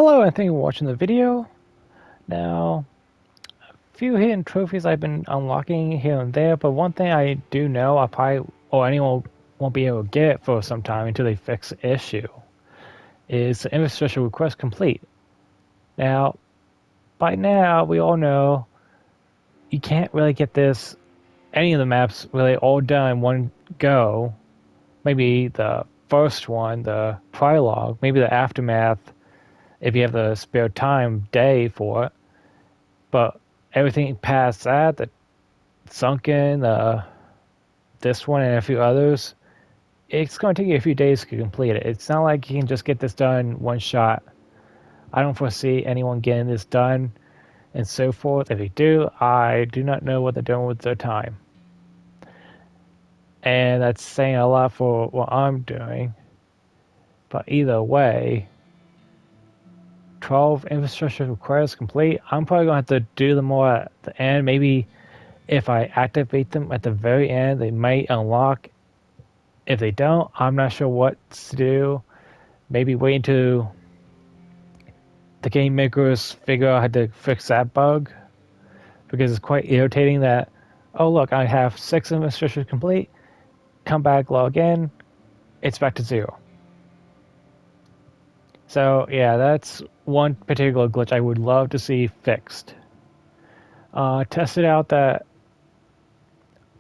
Hello and thank you for watching the video. Now, a few hidden trophies I've been unlocking here and there, but one thing I do know I probably, or anyone won't be able to get for some time until they fix the issue, is the infrastructure request complete. Now, by now, we all know you can't really get any of the maps really all done in one go. Maybe the first one, the prologue, maybe the aftermath, if you have the spare time day for it. But everything past that, the Sunken, this one, and a few others, it's going to take you a few days to complete it. It's not like you can just get this done one shot. I don't foresee anyone getting this done and so forth. If they do, I do not know what they're doing with their time. And that's saying a lot for what I'm doing. But either way, 12 infrastructure requests complete. I'm probably going to have to do them more at the end. Maybe if I activate them at the very end, they might unlock. If they don't, I'm not sure what to do. Maybe wait until the game makers figure out how to fix that bug. Because it's quite irritating that, oh look, I have 6 infrastructure complete, come back, log in, it's back to 0. So yeah, that's one particular glitch I would love to see fixed. Tested out that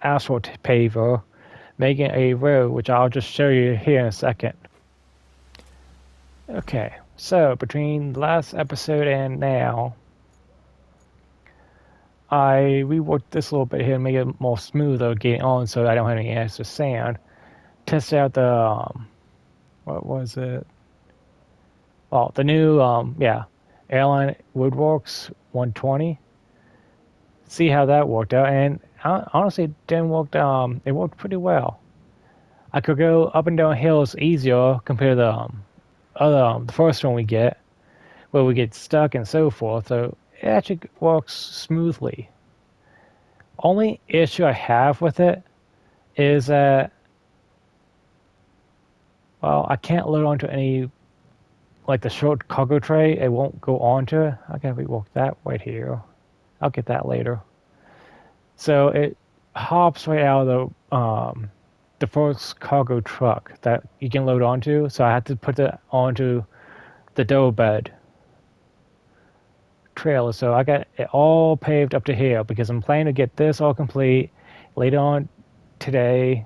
asphalt paver, making a road, which I'll just show you here in a second. Okay, so between last episode and now, I reworked this a little bit here to make it more smoother getting on so I don't have any extra sand. Tested out the, what was it? Oh, the new, Airline Woodworks 120. See how that worked out, and honestly, it didn't work, it worked pretty well. I could go up and down hills easier compared to the first one we get, where we get stuck and so forth, so it actually works smoothly. Only issue I have with it is that, well, I can't load onto any, like the short cargo tray, it won't go onto it. I gotta rework that right here. I'll get that later. So it hops right out of the first cargo truck that you can load onto, so I had to put it onto the dough bed trailer. So I got it all paved up to here because I'm planning to get this all complete later on today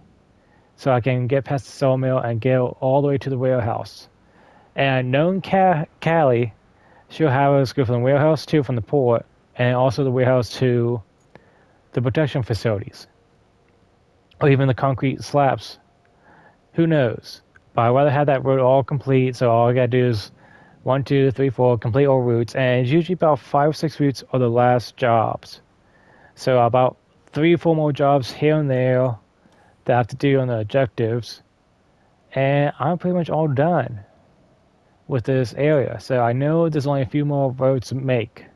so I can get past the sawmill and get all the way to the warehouse. And knowing Callie, she'll have us go from the warehouse to from the port and also the warehouse to the production facilities or even the concrete slabs. Who knows? But I'd rather have that road all complete, so all I gotta do is 1, 2, 3, 4, complete all routes, and it's usually about 5 or 6 routes are the last jobs. So about 3 or 4 more jobs here and there that I have to do on the objectives, and I'm pretty much all done with this area. So I know there's only a few more roads to make.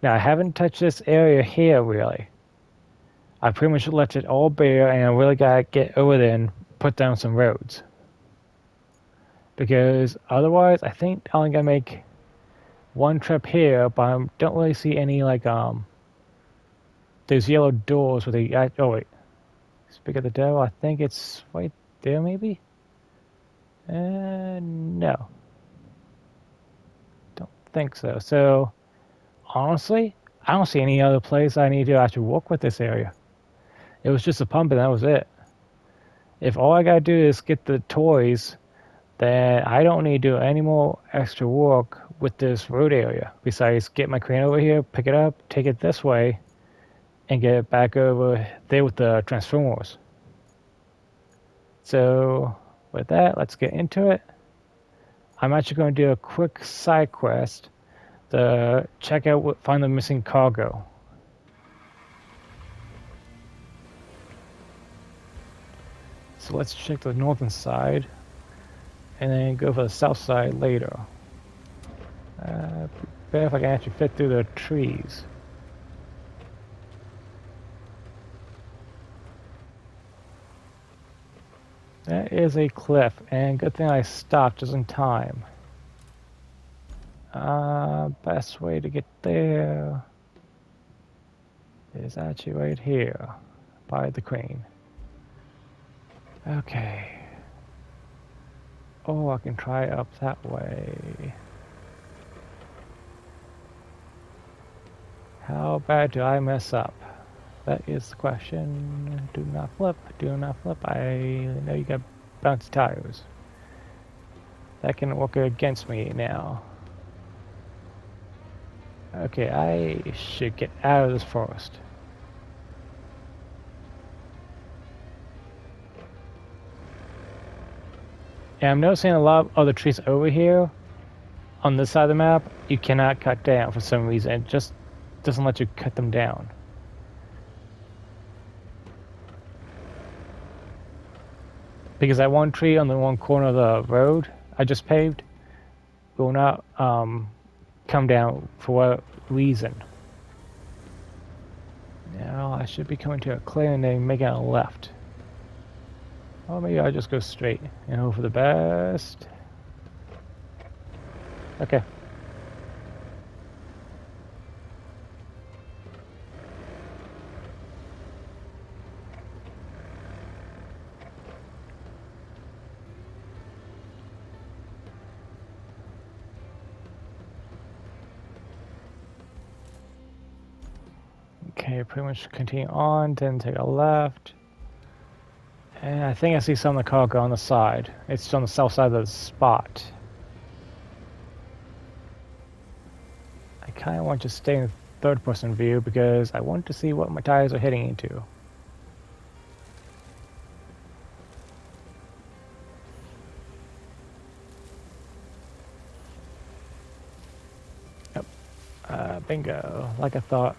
Now I haven't touched this area here really. I pretty much left it all bare, and I really gotta get over there and put down some roads. Because otherwise, I think I'm only gonna make one trip here, but I don't really see any like those yellow doors with the oh wait, speak of the devil, I think it's right there maybe. No, don't think so. So honestly, I don't see any other place I need to actually work with this area. It was just a pump and that was it. If all I gotta do is get the toys, then I don't need to do any more extra work with this road area. Besides, get my crane over here, pick it up, take it this way, and get it back over there with the transformers. So, with that, let's get into it. I'm actually going to do a quick side quest to check out find the missing cargo. So let's check the northern side, and then go for the south side later. Better if I can actually fit through the trees. That is a cliff, and good thing I stopped just in time. Best way to get there is actually right here by the crane. Okay. Oh, I can try up that way. How bad do I mess up? That is the question. Do not flip. Do not flip. I know you got bouncy tires. That can work against me now. Okay, I should get out of this forest. And I'm noticing a lot of other trees over here on this side of the map you cannot cut down for some reason. It just doesn't let you cut them down. Because that one tree on the one corner of the road I just paved will not come down for what reason. Now I should be coming to a clearing and then making a left. Or maybe I'll just go straight and hope for the best. Okay. Okay, pretty much continue on, then take a left. And I think I see some of the cargo on the side. It's on the south side of the spot. I kind of want to stay in third person view because I want to see what my tires are hitting into. Yep. Bingo, like I thought.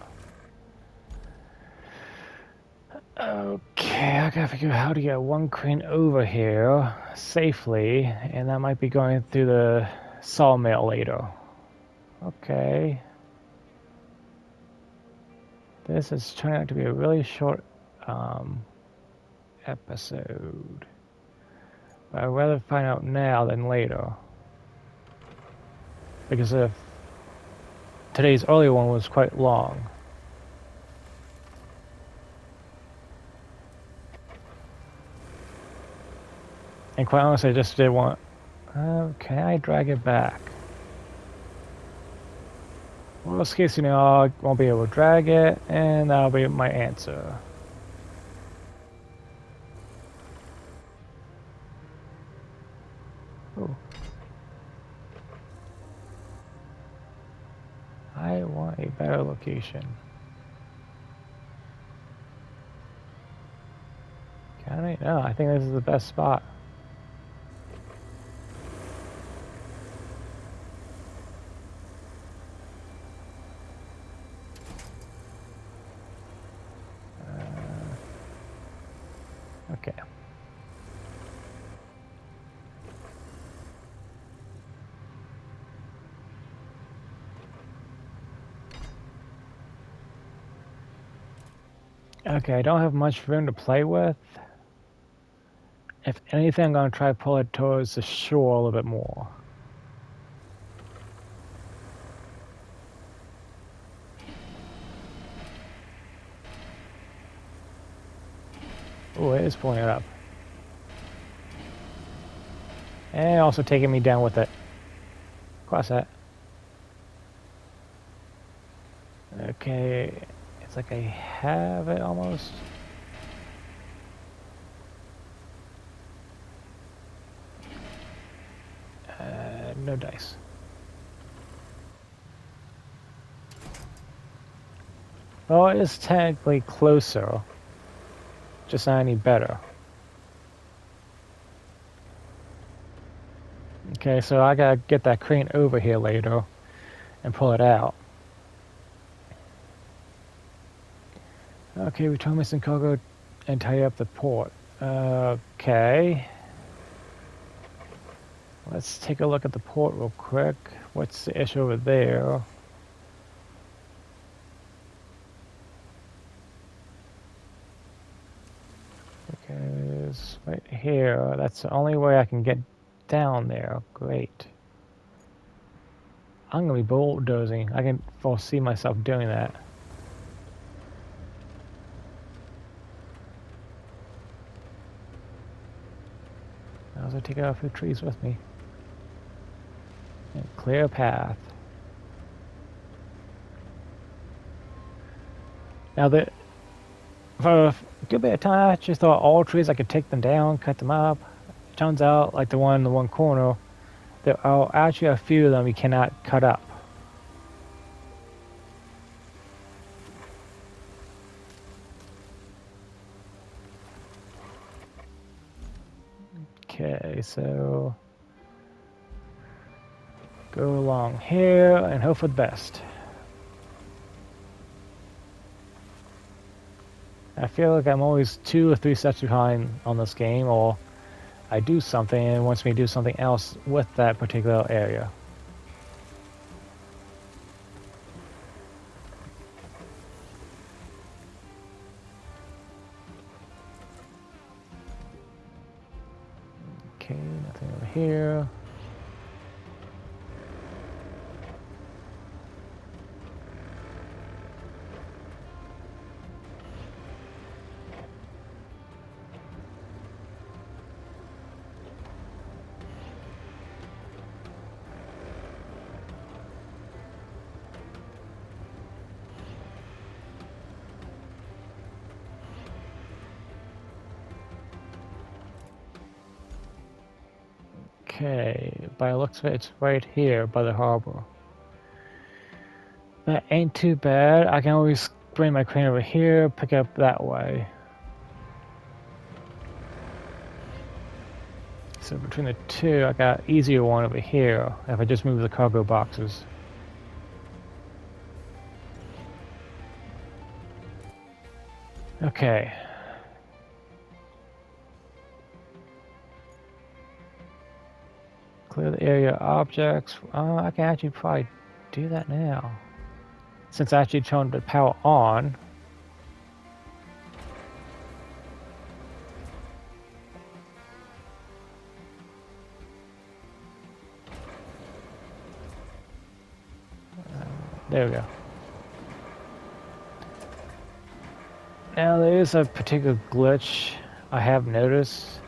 Okay, I gotta figure out how to get one crane over here safely, and that might be going through the sawmill later. Okay. This is turning out to be a really short episode. But I'd rather find out now than later. Because if today's earlier one was quite long. And quite honestly, I just did want... can I drag it back? Worst case scenario, I won't be able to drag it, and that'll be my answer. Ooh. I want a better location. Can I? No, I think this is the best spot. Okay. Okay, I don't have much room to play with. If anything, I'm going to try to pull it towards the shore a little bit more. Oh, it is pulling it up. And also taking me down with it. Cross that. Okay, it's like I have it almost. No dice. Well, it is technically closer, just not any better. Okay, so I gotta get that crane over here later and pull it out. Okay, return missing cargo and tie up the port. Okay. Let's take a look at the port real quick. What's the issue over there? Because right here, that's the only way I can get down there. Great. I'm gonna be bulldozing. I can foresee myself doing that. I also take out a few trees with me. And clear a path. Now for a good bit of time I just thought all trees I could take them down, cut them up. It turns out, like the one in the one corner, there are actually a few of them you cannot cut up. Okay, so go along here and hope for the best. I feel like I'm always 2 or 3 steps behind on this game, or I do something and it wants me to do something else with that particular area. Okay, nothing over here. Okay, by the looks of it, it's right here by the harbor. That ain't too bad. I can always bring my crane over here, pick up that way. So between the two, I got easier one over here if I just move the cargo boxes. Okay. Clear the area of objects. I can actually probably do that now. Since I actually turned the power on. There we go. Now there is a particular glitch I have noticed.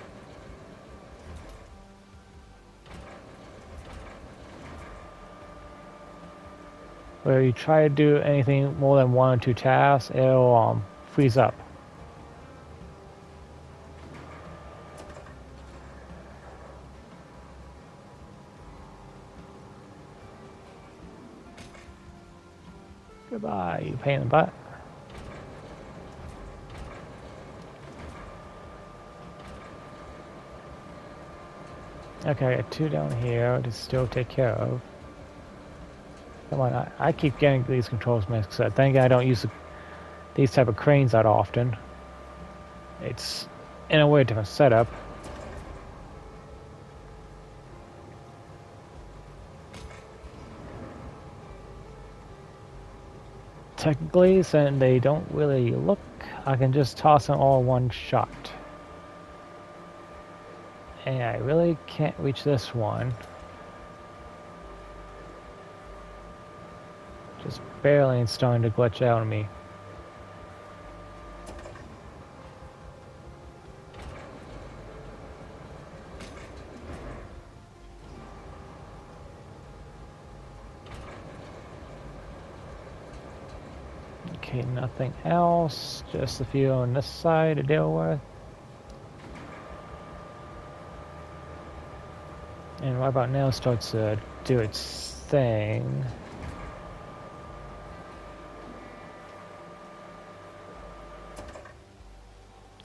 Where you try to do anything more than 1 or 2 tasks, it'll freeze up. Goodbye, you pain in the butt. Okay, I got 2 down here to still take care of. Come on, I keep getting these controls mixed up. Thank God I don't use these type of cranes that often. It's in a way a different setup. Technically, since they don't really look, I can just toss them all in one shot. And I really can't reach this one. Just barely, it's starting to glitch out on me. Okay, nothing else. Just a few on this side to deal with. And right about now starts to do its thing.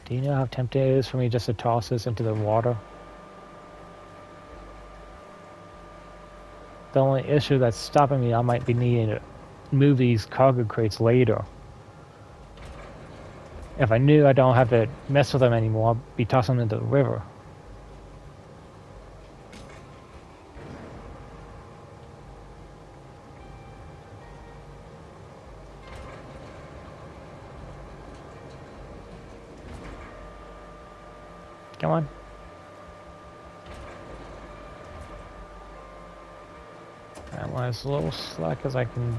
Do you know how tempting it is for me just to toss this into the water? The only issue that's stopping me, I might be needing to move these cargo crates later. If I knew I don't have to mess with them anymore, I'd be tossing them into the river. Come on. That one as little slack as I can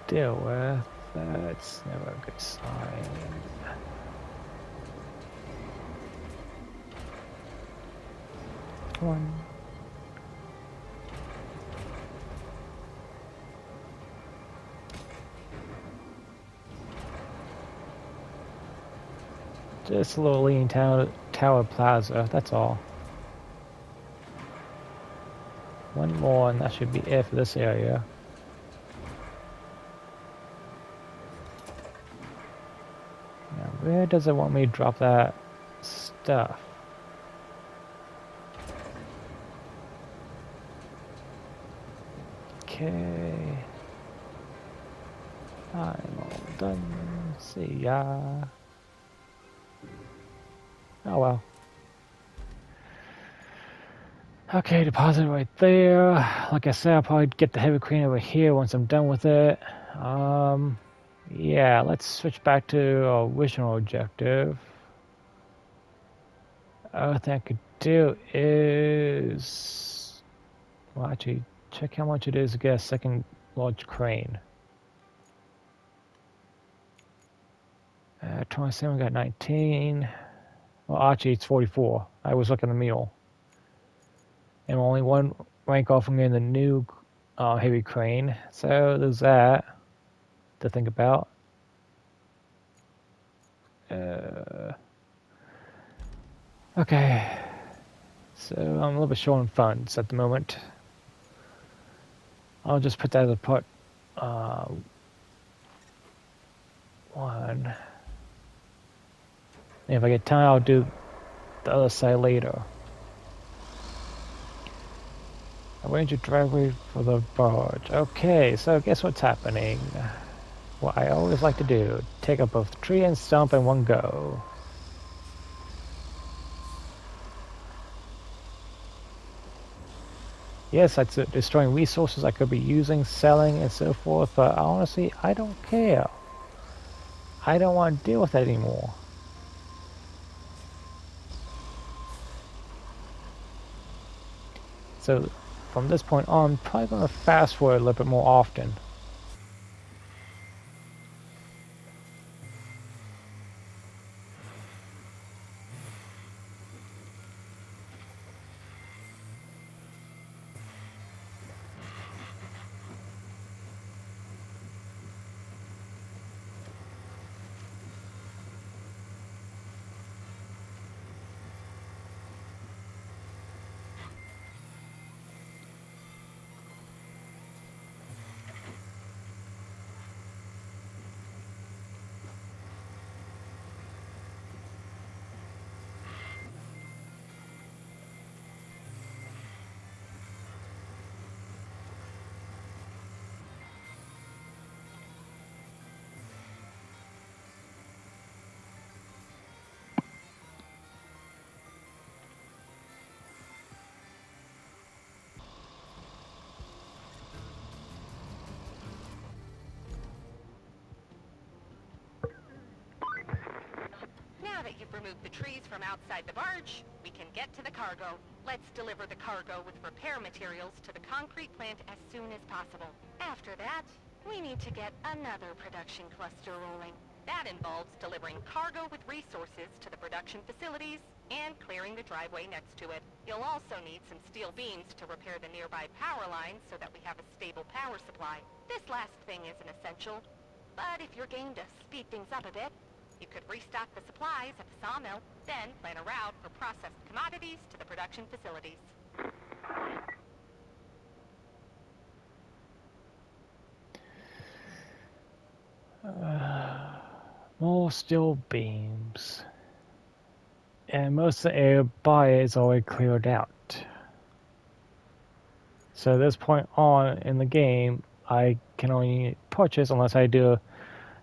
deal with. That's never a good sign. Come on. Just a little leaning tower plaza, that's all. One more and that should be it for this area. Now, where does it want me to drop that stuff? Okay. I'm all done. See ya. Oh well. Okay, deposit right there. Like I said, I'll probably get the heavy crane over here once I'm done with it. Yeah, let's switch back to our original objective. Other thing I could do is... Well, actually, check how much it is to get a second large crane. 27, got 19. Well, actually, it's 44. I was looking at the meal. And only one rank off from getting the new heavy crane. So there's that to think about. Okay. So I'm a little bit short on funds at the moment. I'll just put that as a part 1. And if I get time, I'll do the other side later. Arrange a driveway for the barge. Okay, so guess what's happening? What I always like to do, take up both tree and stump in one go. Yes, that's destroying resources I could be using, selling, and so forth, but honestly, I don't care. I don't want to deal with that anymore. So, from this point on, I'm probably going to fast forward a little bit more often. Now that you've removed the trees from outside the barge, we can get to the cargo. Let's deliver the cargo with repair materials to the concrete plant as soon as possible. After that, we need to get another production cluster rolling. That involves delivering cargo with resources to the production facilities and clearing the driveway next to it. You'll also need some steel beams to repair the nearby power lines so that we have a stable power supply. This last thing isn't essential, but if you're game to speed things up a bit, you could restock the supplies at the sawmill, then plan a route for processed commodities to the production facilities. More steel beams. And most of the area by it is already cleared out. So at this point on in the game, I can only purchase unless I do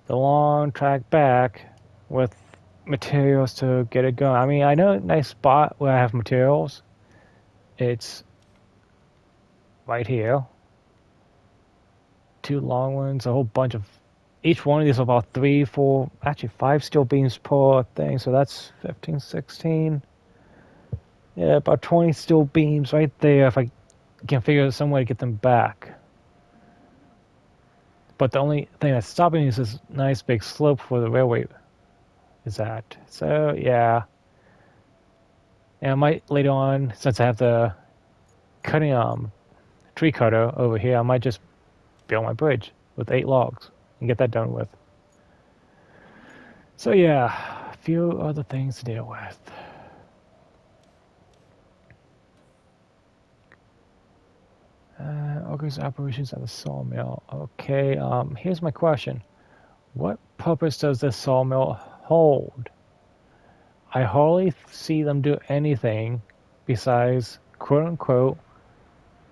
the long track back with materials to get it going. I mean, I know a nice spot where I have materials. It's right here. 2 long ones, a whole bunch of... Each one of these is about 3, 4, actually 5 steel beams per thing, so that's 15, 16. Yeah, about 20 steel beams right there if I can figure out some way to get them back. But the only thing that's stopping me is this nice big slope where the railway is at. So, yeah. And I might later on, since I have the cutting tree cutter over here, I might just build my bridge with 8 logs and get that done with. So yeah, a few other things to deal with. Organize operations at the sawmill. Okay, here's my question. What purpose does this sawmill hold? I hardly see them do anything besides quote unquote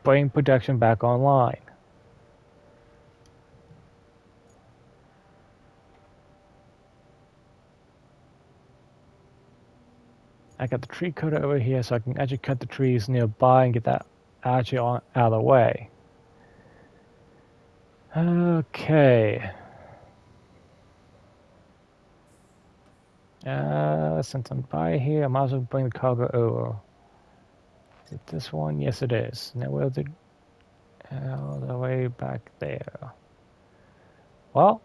bring production back online. I got the tree cutter over here so I can actually cut the trees nearby and get that actually out of the way. Okay. Since I'm by here, I might as well bring the cargo over. Is it this one? Yes, it is. Now where's it? All the way back there. Well,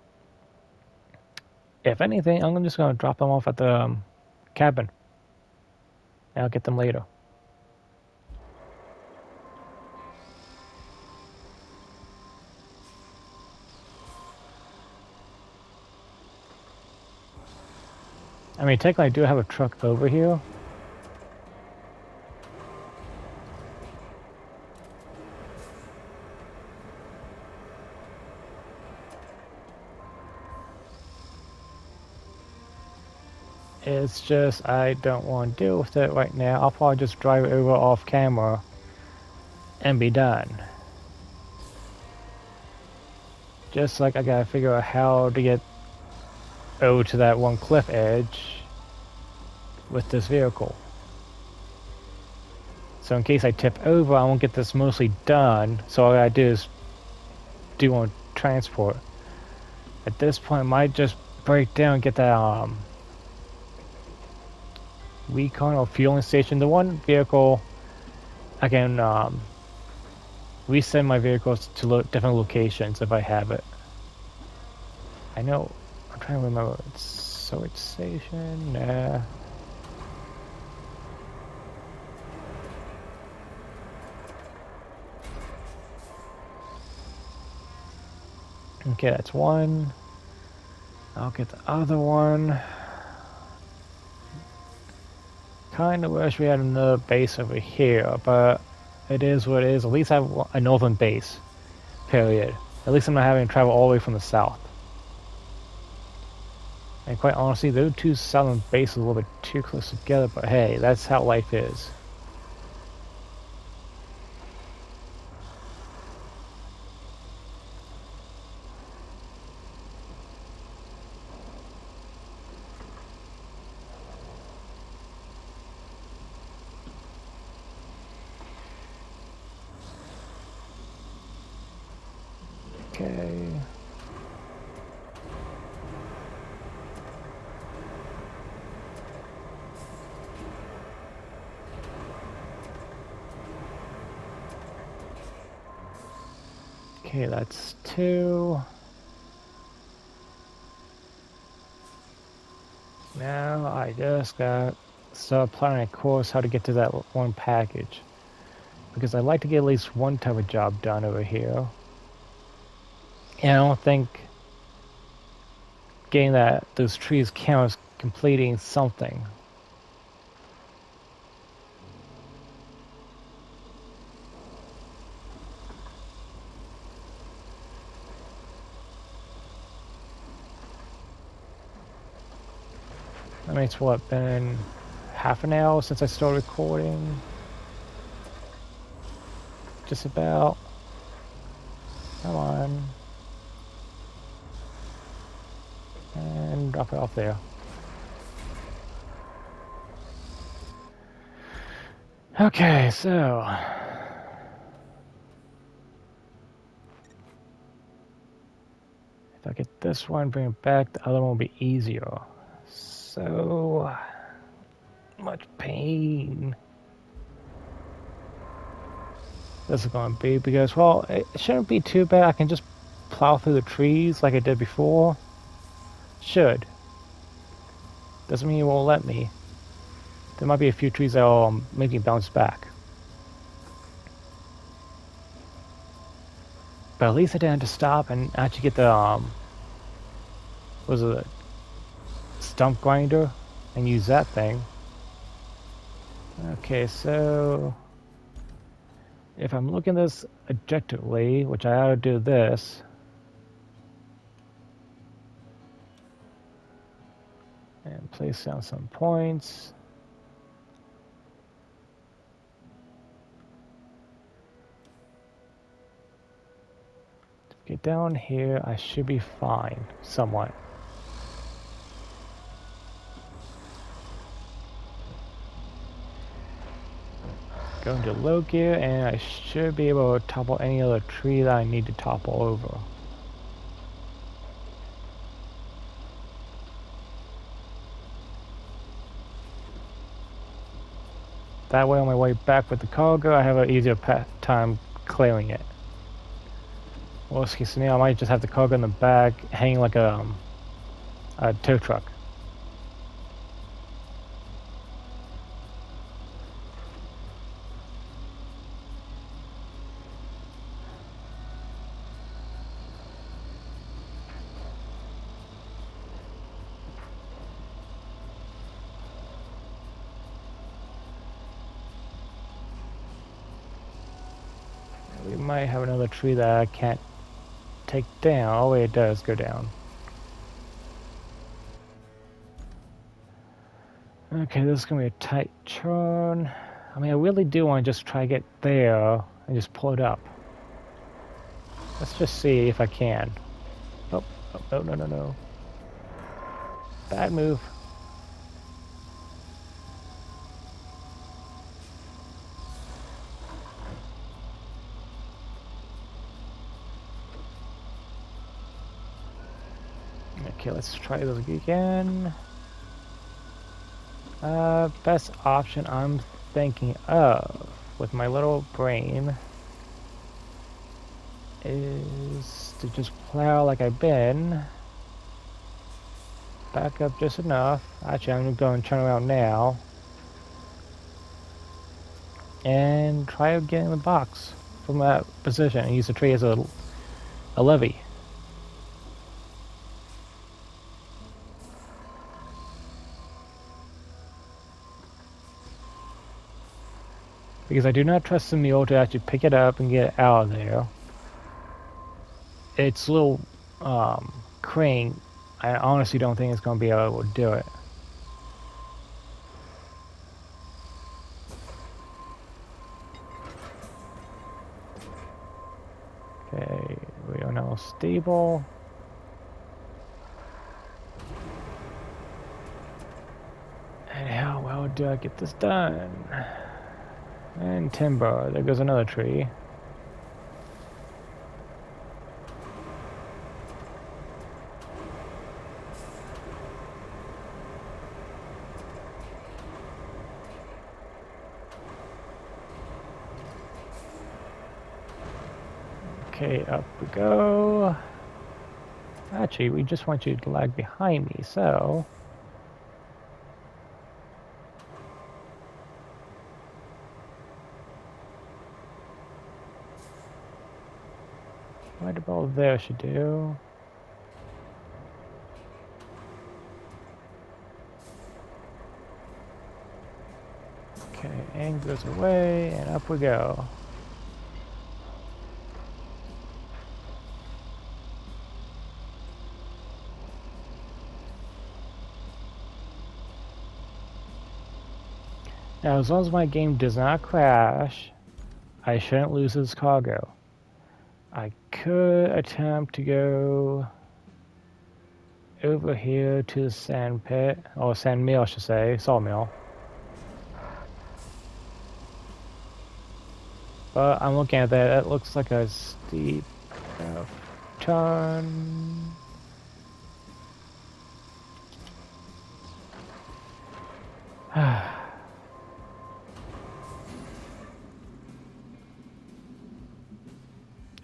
if anything, I'm just gonna drop them off at the cabin. And I'll get them later. I mean, technically, I do have a truck over here. It's just I don't want to deal with it right now. I'll probably just drive over off camera and be done. Just like I gotta figure out how to get over to that one cliff edge with this vehicle. So in case I tip over, I won't get this mostly done. So all I gotta do is do on transport. At this point, I might just break down and get that recon or fueling station. The one vehicle I can resend my vehicles to different locations if I have it. I know. I'm trying to remember. It's storage station. Nah. Okay, that's one. I'll get the other one. Kind of wish we had another base over here, but it is what it is. At least I have a northern base. Period. At least I'm not having to travel all the way from the south. And quite honestly, those two southern bases are a little bit too close together, but hey, that's how life is. Okay. Okay, that's two. Now I just got start planning a course how to get to that one package. Because I'd like to get at least one type of job done over here. And I don't think getting those trees counts completing something. I mean, it's what, been half an hour since I started recording? Just about. Come on. And drop it off there. Okay, so if I get this one, bring it back, the other one will be easier. So much pain. this is going to be, because, well, it shouldn't be too bad. I can just plow through the trees like I did before. Should. Doesn't mean it won't let me. There might be a few trees that will make me bounce back. But at least I didn't have to stop and actually get the, what was it, stump grinder and use that thing. Okay, so if I'm looking at this objectively, which I ought to do this, and place down some points. Get down here, I should be fine, somewhat. Go into low gear, and I should be able to topple any other tree that I need to topple over. That way on my way back with the cargo, I have an easier time clearing it. Worst case scenario, I might just have the cargo in the back, hanging like a tow truck. We might have another tree that I can't take down. Oh wait, it does go down. Okay, this is gonna be a tight turn. I mean, I really do want to just try to get there and just pull it up. Let's just see if I can. Oh, oh no, no, no, no. Bad move. Okay, let's try this again. Best option I'm thinking of with my little brain is to just plow like I've been. Back up just enough. Actually, I'm going to turn around now. And try to get in the box from that position and use the tree as a levee. Because I do not trust the mule to actually pick it up and get it out of there. Its little crane, I honestly don't think it's going to be able to do it. Okay, we are now stable. And how well do I get this done? And timber, there goes another tree. Okay, up we go. Actually, we just want you to lag behind me, so... Right about there should do. Okay, and goes away, and up we go. Now, as long as my game does not crash, I shouldn't lose this cargo. I could attempt to go over here to the sand pit, or sand mill I should say, sawmill. But I'm looking at that, that looks like a steep turn.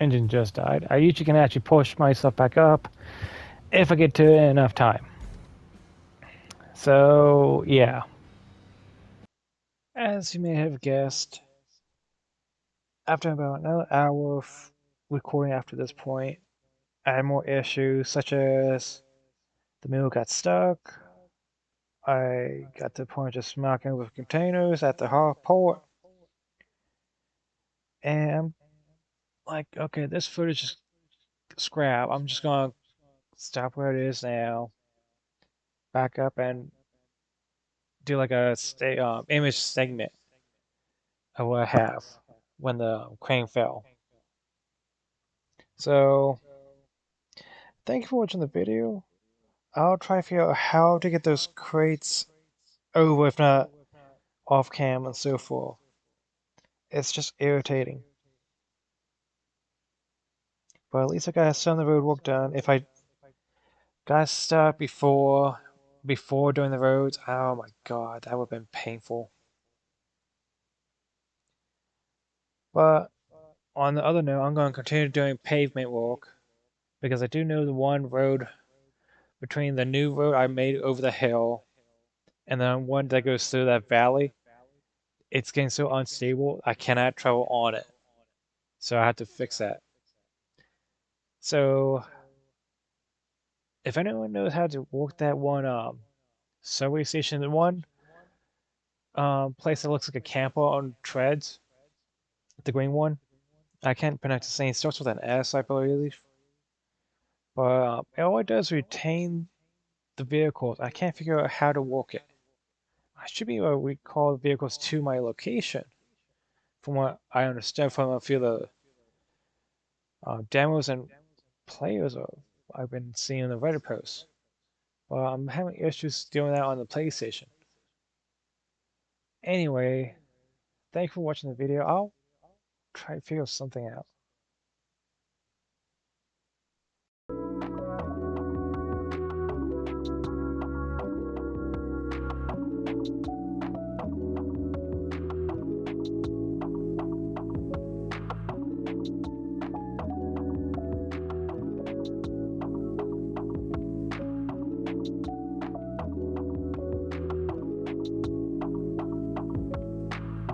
engine just died. I usually can actually push myself back up if I get to it in enough time. So, yeah. As you may have guessed, after about another hour of recording after this point, I had more issues, such as the mule got stuck. I got to the point of just smacking with containers at the hard port. And I'm like, okay, this footage is scrap. I'm just gonna stop where it is now, back up and do like a image segment of what I have when the crane fell. So, thank you for watching the video. I'll try to figure out how to get those crates over, if not off cam and so forth. It's just irritating. But at least I got some of the road work done. If I got stuck before doing the roads, oh my god, that would have been painful. But on the other note, I'm going to continue doing pavement work because I do know the one road between the new road I made over the hill and the one that goes through that valley. It's getting so unstable, I cannot travel on it. So I have to fix that. So if anyone knows how to work that one subway station, the one place that looks like a camper on treads, the green one. I can't pronounce the name. It starts with an S, I believe. But all it does is retain the vehicles. I can't figure out how to work it. I should be able to recall the vehicles to my location, from what I understand from a few of the demos and players I've been seeing in the Reddit posts. But I'm having issues doing that on the PlayStation. Anyway, thank you for watching the video. I'll try to figure something out.